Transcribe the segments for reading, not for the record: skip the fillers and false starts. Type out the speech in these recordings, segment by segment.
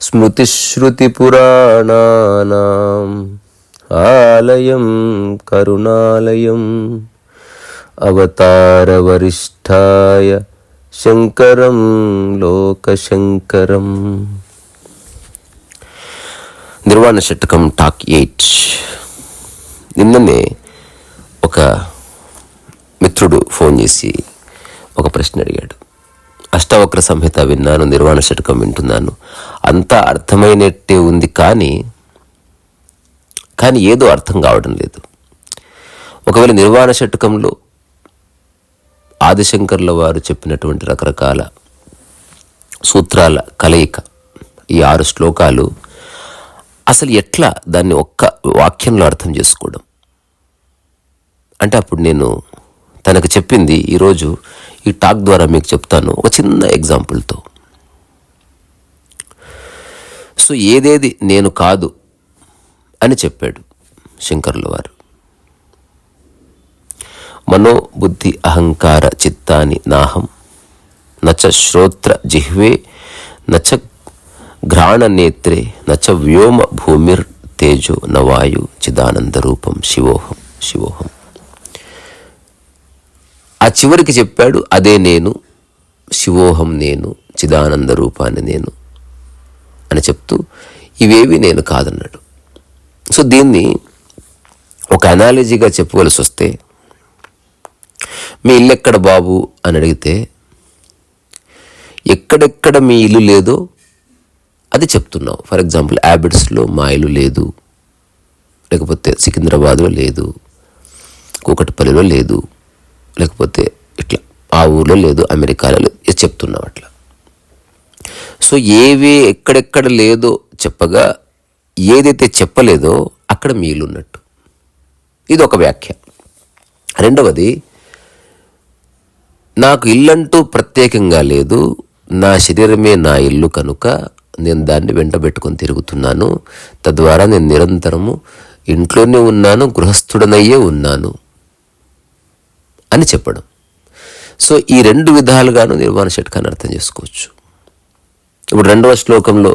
స్మృతిశ్రుతిపురాణానాం ఆలయం కరుణాలయం అవతారవరిష్ఠాయ శంకరం లోకశంకరం. నిర్వాణ షట్కం టాక్ 8. నిన్ననే ఒక మిత్రుడు ఫోన్ చేసి ఒక ప్రశ్న అడిగాడు. అష్టావక్ర సంహిత విన్నాను, నిర్వాణ షట్కం వింటున్నాను, అంతా అర్థమైనట్టే ఉంది, కానీ ఏదో అర్థం కావడం లేదు. ఒకవేళ నిర్వాణ షట్కంలో ఆదిశంకర్ల వారు చెప్పినటువంటి రకరకాల సూత్రాల కలయిక, ఈ 6 శ్లోకాలు అసలు ఎట్లా దాన్ని ఒక్క వాక్యంలో అర్థం చేసుకోవడం అంటే, అప్పుడు నేను తనకు చెప్పింది ఈరోజు ఈ టాక్ ద్వారా మీకు చెప్తాను ఒక చిన్న ఎగ్జాంపుల్తో. సో ఏదేది నేను కాదు అని చెప్పాడు శంకర్ల వారు. మనో బుద్ధి అహంకార చిత్తాని నాహం నచ శ్రోత్ర జిహ్వే నచ ఘ్రాణ నేత్రే నచ వ్యోమ భూమిర్ తేజో నవాయు చిదానంద రూపం శివోహం శివోహం. ఆ చివరికి చెప్పాడు, అదే నేను, శివోహం నేను, చిదానంద రూపాన్ని నేను అని చెప్తూ ఇవేవి నేను కాదన్నాడు. సో దీన్ని ఒక అనాలజీగా చెప్పవలసి వస్తే, మీ ఇల్లు ఎక్కడ బాబు అని అడిగితే ఎక్కడెక్కడ మీ ఇల్లు లేదో అది చెప్తున్నావు. ఫర్ ఎగ్జాంపుల్ యాబిడ్స్లో మా ఇల్లు లేదు, లేకపోతే సికింద్రాబాద్లో లేదు, కూకట్పల్లిలో లేదు, లేకపోతే ఇట్లా ఆ ఊర్లో లేదు, అమెరికాలో లేదు, ఇది చెప్తున్నావు అట్లా. సో ఏవి ఎక్కడెక్కడ లేదో చెప్పగా ఏదైతే చెప్పలేదో అక్కడ మీ ఇల్లు ఉన్నట్టు. ఇది ఒక వ్యాఖ్య. రెండవది, నాకు ఇల్లంటూ ప్రత్యేకంగా లేదు, నా శరీరమే నా ఇల్లు కనుక నేను దాన్ని వెంట పెట్టుకొని తిరుగుతున్నాను, తద్వారా నేను నిరంతరము ఇంట్లోనే ఉన్నాను, గృహస్థుడనయ్యే ఉన్నాను అని చెప్పడం. సో ఈ 2 విధాలుగాను నిర్వాణ షట్కాన్ని అర్థం చేసుకోవచ్చు. ఇప్పుడు 2వ శ్లోకంలో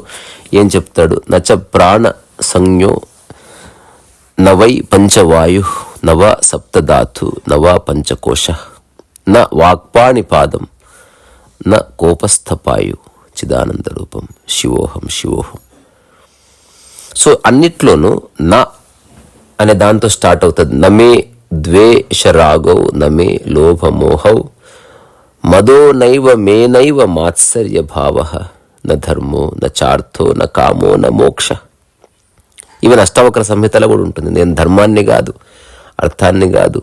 ఏం చెప్తాడు? నచ ప్రాణ సంజ్ఞో నవై పంచవాయు నవ సప్తధాతు నవ పంచకోశ న వాక్పాణిపాదం న కోపస్థపాయు చిదానంద రూపం శివోహం శివోహం. సో అన్నిట్లోనూ నా అనే దాంతో స్టార్ట్ అవుతుంది. నమే ద్వేషరాగౌ నమే లోభమోహౌ మదో నైవ మేనైవ మాత్సర్య భావ న ధర్మో న చార్థో న కామో న మోక్ష. ఈవెన్ అష్టావక్ర సంహితలో కూడా ఉంటుంది, నేను ధర్మాన్ని కాదు, అర్థాన్ని కాదు,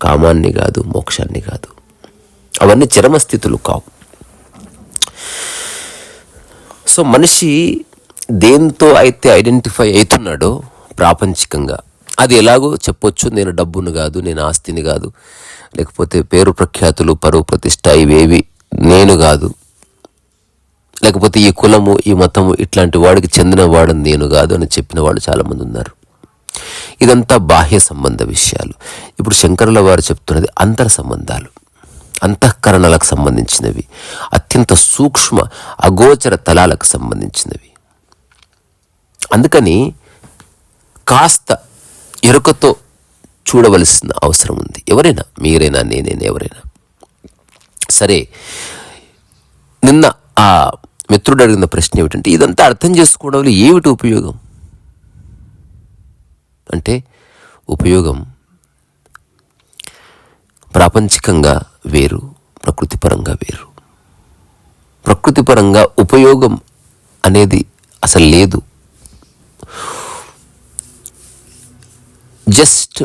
కామాన్ని కాదు, మోక్షాన్ని కాదు. అవన్నీ చరమస్థితులు కావు. సో మనిషి దేంతో అయితే ఐడెంటిఫై అవుతున్నాడో ప్రాపంచికంగా, అది ఎలాగో చెప్పొచ్చు. నేను డబ్బును కాదు, నేను ఆస్తిని కాదు, లేకపోతే పేరు ప్రఖ్యాతులు పరువు ప్రతిష్ట ఇవేవి నేను కాదు, లేకపోతే ఈ కులము ఈ మతము ఇట్లాంటి వాడికి చెందిన వాడు నేను కాదు అని చెప్పిన వాళ్ళు చాలామంది ఉన్నారు. ఇదంతా బాహ్య సంబంధ విషయాలు. ఇప్పుడు శంకరుల వారు చెప్తున్నది అంతర సంబంధాలు, అంతఃకరణలకు సంబంధించినవి, అత్యంత సూక్ష్మ అగోచర తలాలకు సంబంధించినవి. అందుకని కాస్త ఎరుకతో చూడవలసిన అవసరం ఉంది. ఎవరైనా, మీరైనా, నేనైనా, ఎవరైనా సరే. నిన్న ఆ మిత్రుడు అడిగిన ప్రశ్న ఏమిటంటే, ఇదంతా అర్థం చేసుకోవడంలో ఏమిటి ఉపయోగం అంటే, ఉపయోగం ప్రాపంచికంగా వేరు, ప్రకృతిపరంగా వేరు. ప్రకృతిపరంగా ఉపయోగం అనేది అసలు లేదు. జస్ట్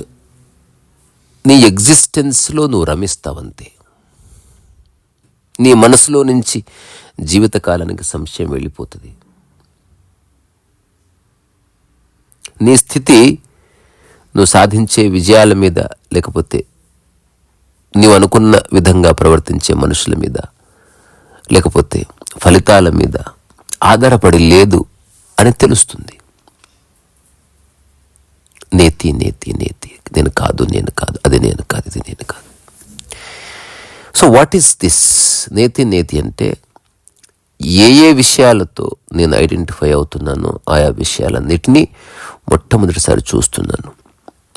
నీ ఎగ్జిస్టెన్స్లో నువ్వు రమిస్తావంతే. నీ మనసులో నుంచి జీవితకాలానికి సంశయం వెళ్ళిపోతుంది. నీ స్థితి నువ్వు సాధించే విజయాల మీద, లేకపోతే నీవు అనుకున్న విధంగా ప్రవర్తించే మనుషుల మీద, లేకపోతే ఫలితాల మీద ఆధారపడి లేదు అని తెలుస్తుంది. నేతి నేతి నేతి, నేను కాదు, నేను కాదు, అది నేను కాదు, ఇది నేను కాదు. సో వాట్ ఈస్ దిస్ నేతి అంటే ఏ విషయాలతో నేను ఐడెంటిఫై అవుతున్నానో ఆయా విషయాలన్నిటినీ మొట్టమొదటిసారి చూస్తున్నాను.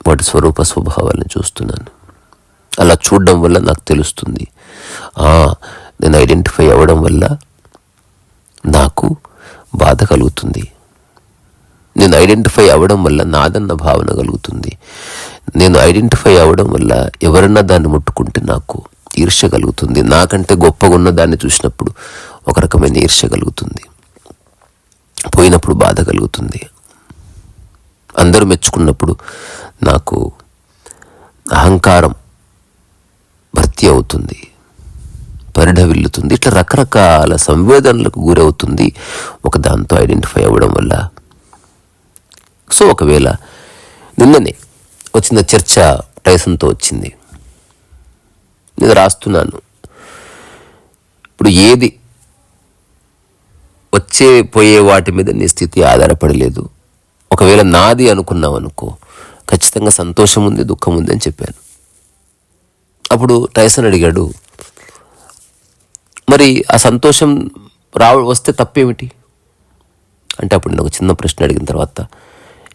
వాటి స్వరూప స్వభావాలను చూస్తున్నాను. అలా చూడడం వల్ల నాకు తెలుస్తుంది, నేను ఐడెంటిఫై అవ్వడం వల్ల నాకు బాధ కలుగుతుంది, నేను ఐడెంటిఫై అవ్వడం వల్ల నాదన్న భావన కలుగుతుంది, నేను ఐడెంటిఫై అవ్వడం వల్ల ఎవరన్నా దాన్ని ముట్టుకుంటే నాకు ఈర్ష్య కలుగుతుంది, నాకంటే గొప్పగా ఉన్న దాన్ని చూసినప్పుడు ఒక రకమైన ఈర్ష్య కలుగుతుంది, పోయినప్పుడు బాధ కలుగుతుంది, అందరూ మెచ్చుకున్నప్పుడు నాకు అహంకారం భర్తీ అవుతుంది, పరిఢవిల్లుతుంది. ఇట్లా రకరకాల సంవేదనలకు గురవుతుంది ఒక దాంతో ఐడెంటిఫై అవ్వడం వల్ల. సో ఒకవేళ నిన్ననే వచ్చిన చర్చ టైసన్తో వచ్చింది, నేను రాస్తున్నాను, ఇప్పుడు ఏది వచ్చే పోయే వాటి మీద నీ స్థితి ఆధారపడలేదు. ఒకవేళ నాది అనుకున్నావు అనుకో, ఖచ్చితంగా సంతోషం ఉంది, దుఃఖం ఉంది అని చెప్పాను. అప్పుడు టైసన్ అడిగాడు, మరి ఆ సంతోషం వస్తే తప్పేమిటి అంటే, అప్పుడు నేను ఒక చిన్న ప్రశ్న అడిగిన తర్వాత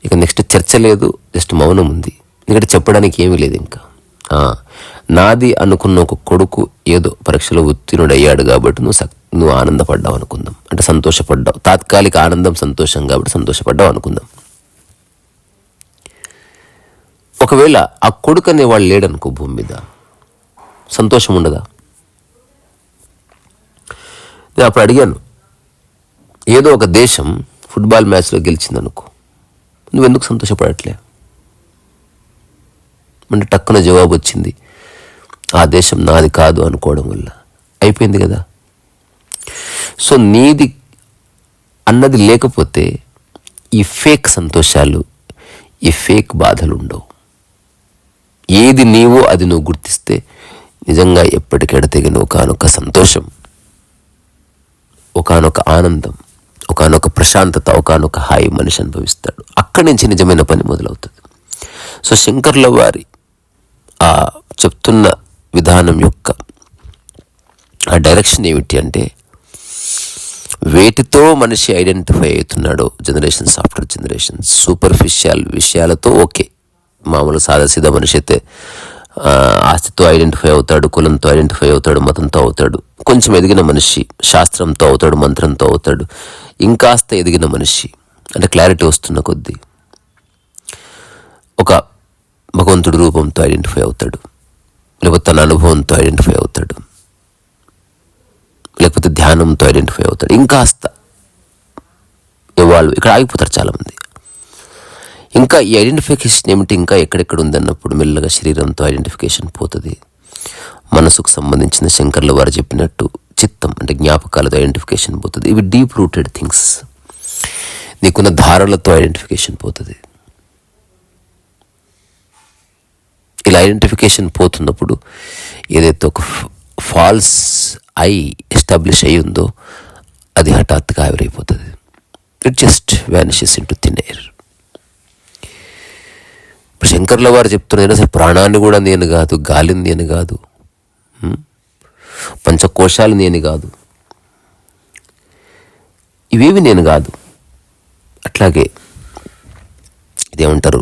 ఇక నెక్స్ట్ చర్చ లేదు, జస్ట్ మౌనం ఉంది. ఎందుకంటే చెప్పడానికి ఏమీ లేదు ఇంకా. నాది అనుకున్న ఒక కొడుకు ఏదో పరీక్షలో ఉత్తీర్ణుడు అయ్యాడు కాబట్టి నువ్వు ఆనందపడ్డావు అనుకుందాం, అంటే సంతోషపడ్డావు, తాత్కాలిక ఆనందం సంతోషం కాబట్టి సంతోషపడ్డావు అనుకుందాం. ఒకవేళ ఆ కొడుకు అనేవాళ్ళు లేడనుకో భూమి మీద, సంతోషం ఉండదా? నేను అప్పుడు అడిగాను, ఏదో ఒక దేశం ఫుట్బాల్ మ్యాచ్లో గెలిచిందనుకో, నువ్వెందుకు సంతోషపడట్లే అంటే టక్కున జవాబు వచ్చింది, ఆ దేశం నాది కాదు అనుకోవడం వల్ల. అయిపోయింది కదా. సో నీది అన్నది లేకపోతే ఈ ఫేక్ సంతోషాలు, ఈ ఫేక్ బాధలు ఉండవు. ఏది నీవో అది నువ్వు గుర్తిస్తే నిజంగా ఎప్పటికెడతెగిన ఒకానొక సంతోషం, ఒకానొక ఆనందం, ఒకానొక ప్రశాంతత, ఒకానొక హాయి మనిషి అనుభవిస్తాడు. అక్కడి నుంచి నిజమైన పని మొదలవుతుంది. సో శంకర్ల వారి ఆ చెప్తున్న విధానం యొక్క ఆ డైరెక్షన్ ఏమిటి అంటే, వేటితో మనిషి ఐడెంటిఫై అవుతున్నాడో జనరేషన్స్ ఆఫ్టర్ జనరేషన్స్, సూపర్ఫిషియల్ విషయాలతో ఓకే, మామూలు సాదాసీదా మనిషి అయితే ఆస్తితో ఐడెంటిఫై అవుతాడు, కులంతో ఐడెంటిఫై అవుతాడు, మతంతో అవుతాడు. కొంచెం ఎదిగిన మనిషి శాస్త్రంతో అవుతాడు, మంత్రంతో అవుతాడు. ఇంకాస్త ఎదిగిన మనిషి అంటే క్లారిటీ వస్తున్న కొద్దీ ఒక భగవంతుడి రూపంతో ఐడెంటిఫై అవుతాడు, లేకపోతే తన అనుభవంతో ఐడెంటిఫై అవుతాడు, లేకపోతే ధ్యానంతో ఐడెంటిఫై అవుతాడు. ఇంకాస్త వాళ్ళు ఇక్కడ ఆగిపోతారు చాలామంది. ఇంకా ఈ ఐడెంటిఫికేషన్ ఏమిటి, ఇంకా ఎక్కడెక్కడ ఉందన్నప్పుడు మెల్లగా శరీరంతో ఐడెంటిఫికేషన్ పోతుంది. మనసుకు సంబంధించిన శంకర్ల వారు చెప్పినట్టు చిత్తం అంటే జ్ఞాపకాలతో ఐడెంటిఫికేషన్ పోతుంది. ఇవి డీప్ రూటెడ్ థింగ్స్. నీకున్న ధారలతో ఐడెంటిఫికేషన్ పోతుంది. ఇలా ఐడెంటిఫికేషన్ పోతున్నప్పుడు ఏదైతే ఒక ఫాల్స్ ఎస్టాబ్లిష్ అయి ఉందో అది హఠాత్తుగా ఆవిరైపోతుంది. It just vanishes in to thin air. ఇప్పుడు శంకర్ల వారు చెప్తున్నారు, అసలు ప్రాణాన్ని కూడా నేను కాదు, గాలిని నేను కాదు, పంచకోశాలు నేను కాదు, ఇవేవి నేను కాదు. అట్లాగే ఇదేమంటారు,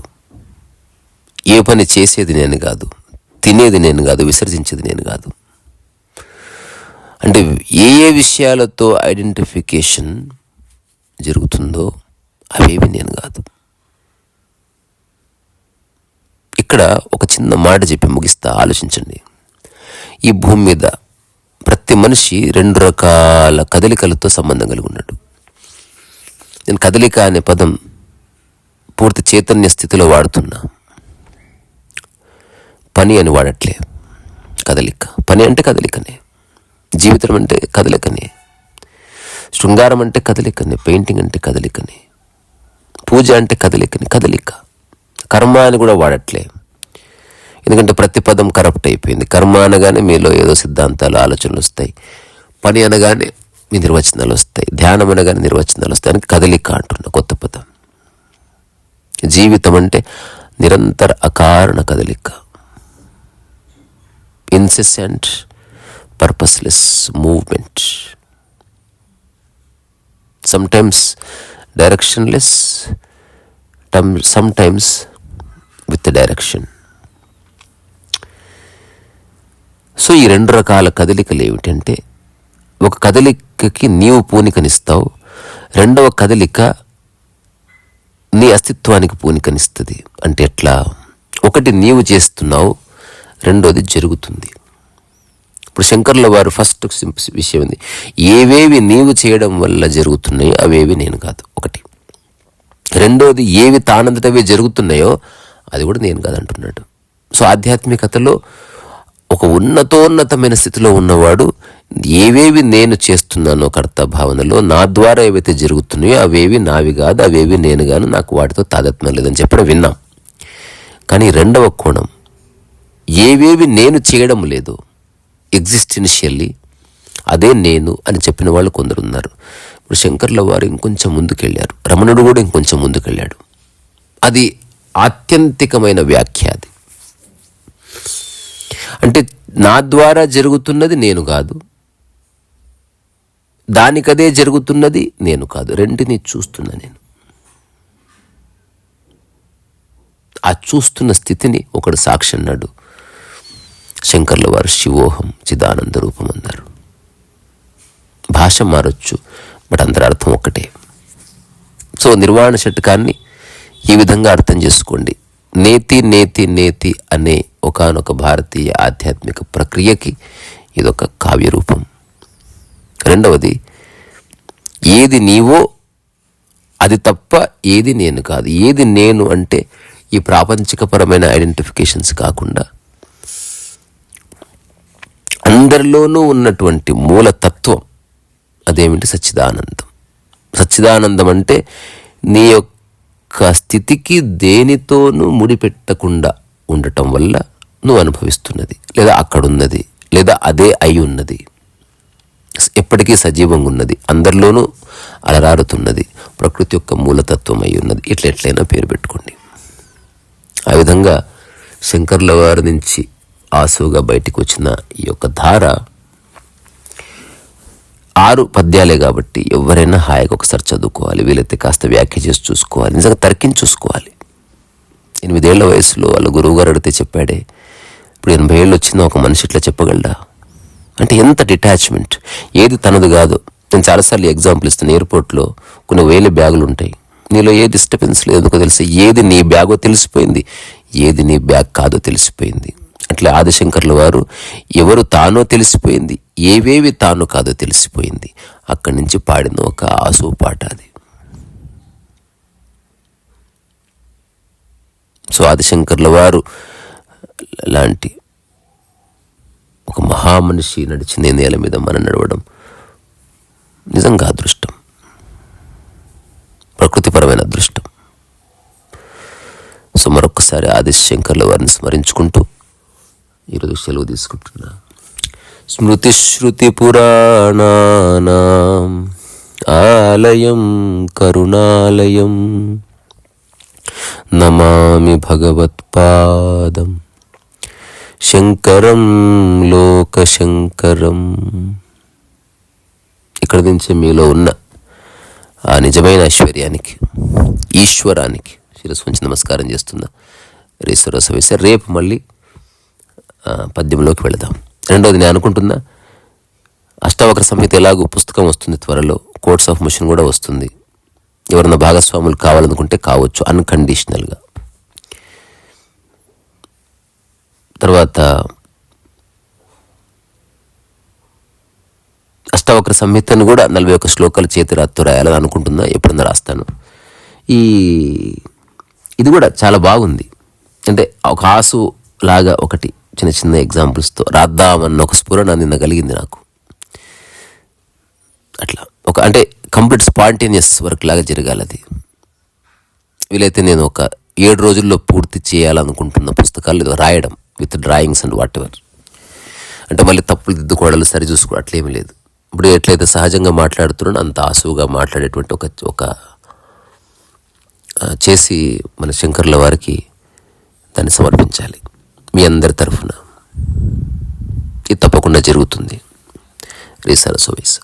ఏ పని చేసేది నేను కాదు, తినేది నేను కాదు, విసర్జించేది నేను కాదు. అంటే ఏ విషయాలతో ఐడెంటిఫికేషన్ జరుగుతుందో అవేవి నేను కాదు. ఇక్కడ ఒక చిన్న మాట చెప్పి ముగిస్తా, ఆలోచించండి. ఈ భూమి మీద ప్రతి మనిషి 2 రకాల కదలికలతో సంబంధం కలిగి ఉన్నాడు. నేను కదలిక అనే పదం పూర్తి చైతన్య స్థితిలో వాడుతున్నా, పని అని వాడట్లే. కదలిక, పని అంటే కదలికనే, జీవితం అంటే కదలికనే, శృంగారం అంటే కదలికనే, పెయింటింగ్ అంటే కదలికనే, పూజ అంటే కదలికనే. కదలిక. కర్మ అని కూడా వాడట్లే, ఎందుకంటే ప్రతి పదం కరప్ట్ అయిపోయింది. కర్మ అనగానే మీలో ఏదో సిద్ధాంతాలు, ఆలోచనలు వస్తాయి. పని అనగానే మీ నిర్వచనాలు వస్తాయి. ధ్యానం అనగానే నిర్వచనాలు వస్తాయి. అని కదలిక అంటున్న కొత్త పదం. జీవితం అంటే నిరంతర అకారణ కదలిక, incessant purposeless movement, sometimes directionless, sometimes with direction. So ఈ 2 రకాల కదలికలు ఏమిటంటే, ఒక కదలికకి నీవు పూనికనిస్తావు, రెండవ కదలిక నీ అస్తిత్వానికి పూనికనిస్తుంది. అంటే ఎట్లా? ఒకటి నీవు చేస్తున్నావు, రెండోది జరుగుతుంది. ఇప్పుడు శంకర్ల వారు ఫస్ట్ విషయం ఉంది, ఏవేవి నీవు చేయడం వల్ల జరుగుతున్నాయో అవేవి నేను కాదు, ఒకటి. రెండోది, ఏవి తానంతటవే జరుగుతున్నాయో అది కూడా నేను కాదు అంటున్నాడు. సో ఆధ్యాత్మికతలో ఒక ఉన్నతోన్నతమైన స్థితిలో ఉన్నవాడు ఏవేవి నేను చేస్తున్నానో కర్త భావనలో, నా ద్వారా ఏవైతే జరుగుతున్నాయో అవేవి నావి కాదు, అవేవి నేను గాను, నాకు వాటితో తాదాత్మ్యం లేదని చెప్పడం విన్నాం. కానీ రెండవ కోణం, ఏవేవి నేను చేయడం లేదు, ఎగ్జిస్టెన్షియల్లీ అదే నేను అని చెప్పిన వాళ్ళు కొందరున్నారు. ఇప్పుడు శంకర్ల వారు ఇంకొంచెం ముందుకెళ్ళారు, రమణుడు కూడా ఇంకొంచెం ముందుకెళ్ళాడు. అది ఆత్యంతికమైన వ్యాఖ్య. అది అంటే నా ద్వారా జరుగుతున్నది నేను కాదు, దానికదే జరుగుతున్నది నేను కాదు, రెంటిని చూస్తున్నా నేను. ఆ చూస్తున్న స్థితిని ఒకడు సాక్షి అన్నాడు. శంకర్ల వారు శివోహం చిదానంద రూపం అన్నారు. భాష మారొచ్చు, బట్ అంతరార్థం ఒక్కటే. సో నిర్వాణ షట్కాన్ని ఈ విధంగా అర్థం చేసుకోండి. నేతి నేతి నేతి అనే ఒకానొక భారతీయ ఆధ్యాత్మిక ప్రక్రియకి ఇదొక కావ్యరూపం. రెండవది, ఏది నీవో అది తప్ప ఏది నేను కాదు. ఏది నేను అంటే ఈ ప్రాపంచికపరమైన ఐడెంటిఫికేషన్స్ కాకుండా అందరిలోనూ ఉన్నటువంటి మూలతత్వం, అదేమిటి? సచ్చిదానందం. సచ్చిదానందం అంటే నీ యొక్క స్థితికి దేనితోనూ ముడిపెట్టకుండా ఉండటం వల్ల నువ్వు అనుభవిస్తున్నది, లేదా అక్కడున్నది, లేదా అదే అయి ఉన్నది, ఎప్పటికీ సజీవంగా ఉన్నది, అందరిలోనూ అలరారుతున్నది, ప్రకృతి యొక్క మూలతత్వం అయి ఉన్నది. ఎట్లెట్లయినా పేరు పెట్టుకోండి. ఆ విధంగా శంకర్ల వారి నుంచి ఆసుగా బయటికి వచ్చిన ఈ యొక్క ధార 6 పద్యాలే కాబట్టి ఎవరైనా హాయిగా ఒకసారి చదువుకోవాలి, వీలైతే కాస్త వ్యాఖ్య చేసి చూసుకోవాలి, నిజంగా తర్కించి చూసుకోవాలి. 8 ఏళ్ల వయసులో వాళ్ళ గురువు గారు అడిగితే చెప్పాడే, ఇప్పుడు 80 ఏళ్ళు వచ్చినా ఒక మనిషి ఇట్లా చెప్పగలడా అంటే ఎంత డిటాచ్మెంట్. ఏది తనది కాదు. నేను చాలాసార్లు ఎగ్జాంపుల్ ఇస్తాను. ఎయిర్పోర్ట్లో కొన్ని 1000 బ్యాగులు ఉంటాయి, నీలో ఏ డిస్టర్బెన్స్ లేదు, ఎందుకో తెలిసి ఏది నీ బ్యాగో తెలిసిపోయింది, ఏది నీ బ్యాగ్ కాదో తెలిసిపోయింది. అట్లా ఆదిశంకర్ల వారు ఎవరు తానో తెలిసిపోయింది, ఏవేవి తాను కాదో తెలిసిపోయింది. అక్కడి నుంచి పాడిన ఒక ఆసు పాట అది. సో ఆదిశంకర్ల వారు లాంటి ఒక మహామనిషి నడిచిన నేల మీద మనం నడవడం నిజంగా అదృష్టం, ప్రకృతిపరమైన అదృష్టం. సో మరొకసారి ఆదిశంకర్ల వారిని స్మరించుకుంటూ ఈరోజు సెలవు తీసుకుంటున్నా. స్మృతిశ్రుతి పురాణానాం ఆలయం కరుణాలయం నమామి భగవత్పాదం శంకరం లోకశంకరం. ఇక్కడ నుంచి మీలో ఉన్న ఆ నిజమైన ఐశ్వర్యానికి, ఈశ్వరానికి శిరస్సు ఉంచి నమస్కారం చేస్తున్నా. రేపు మళ్ళీ పద్యంలోకి వెళదాం. రెండోది, నేను అనుకుంటున్నా అష్టావక్ర సంహిత ఎలాగో పుస్తకం వస్తుంది త్వరలో, కోడ్స్ ఆఫ్ మిషన్ కూడా వస్తుంది. ఎవరన్నా భాగస్వాములు కావాలనుకుంటే కావచ్చు అన్కండిషనల్గా. తర్వాత అష్టావక్ర సంహితను కూడా 41 శ్లోకాలు చేతి రాత్తో రాయాలని అనుకుంటున్నా. ఎప్పుడన్నా రాస్తాను. ఇది కూడా చాలా బాగుంది. అంటే ఒక ఆసు లాగా ఒకటి చిన్న చిన్న ఎగ్జాంపుల్స్తో రాద్దామన్న ఒక స్ఫురణ నిన్న కలిగింది నాకు. అట్లా ఒక అంటే కంప్లీట్ స్పాంటేనియస్ వర్క్ లాగా జరగాలి అది. వీలైతే నేను ఒక 7 రోజుల్లో పూర్తి చేయాలనుకుంటున్న పుస్తకాలు ఏదో రాయడం with drawings and what ever. అంటే మళ్ళీ తప్పులు దిద్దుకోవడాలు సరి చూసుకోవడం అట్లేమీ లేదు. ఇప్పుడు ఎట్లయితే సహజంగా మాట్లాడుతున్నానో అంత ఆసువుగా మాట్లాడేటువంటి ఒక చేసి మన శంకర్ల వారికి దాన్ని సమర్పించాలి. మీ అందరి తరఫున ఇది తప్పకుండా జరుగుతుంది. రీసాల సోమేశ్.